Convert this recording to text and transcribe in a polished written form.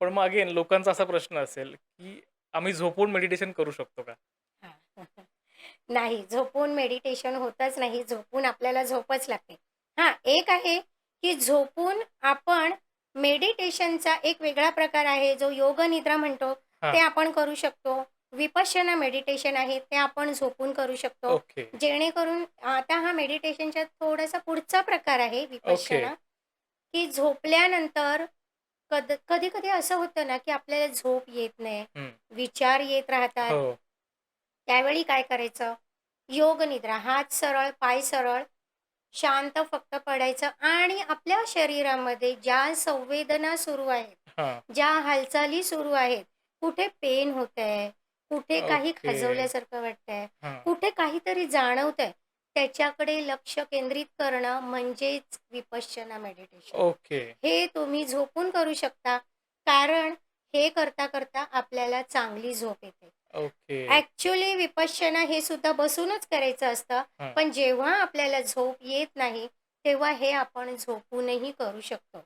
पण मग अगेन लोकांचा असा प्रश्न असेल, की आम्ही झोपून मेडिटेशन करू शकतो का? हां. नाही, झोपून मेडिटेशन होतच नाही. झोपून आपल्याला झोपच लागते. हां, एक आहे, की झोपून आपण मेडिटेशनचा एक वेगळा प्रकार आहे, जो योग निद्रा म्हणतो, ते हां. आपण करू शकतो. विपश्यना मेडिटेशन आहे, ते आपण झोपून करू शकतो. ओके. जेणेकरून आता हा मेडिटेशनचा थोडासा पुढचा प्रकार आहे ओके. विपश्यना, की झोपल्यानंतर कधी-कधी असं होतं ना, की आपल्याला झोप येत नाही, हं. विचार येत राहतात. हो. त्यावेळी काय करायचं? योग निद्रा, हात सरळ, पाय सरळ, शांत फक्त पडायचं आणि आपल्या शरीरामध्ये ज्या संवेदना सुरू आहेत, हां. ज्या हालचाली सुरू आहेत, कुठे पेन होतंय, कुठे काही ओके. खजवल्यासारखं वाटतंय, हां. कुठे काहीतरी जाणवतंय, त्याच्याकडे लक्ष केंद्रित करणं म्हणजेच विपश्यना मेडिटेशन. ओके. हे तुम्ही झोपून करू शकता. कारण हे करता-करता आपल्याला चांगली झोप येते. ओके. ॲक्चुअली विपश्यना हे सुद्धा बसूनच करायचं असतं. हां. पण जेव्हा आपल्याला झोप येत नाही, तेव्हा हे आपण झोपूनही करू शकतो.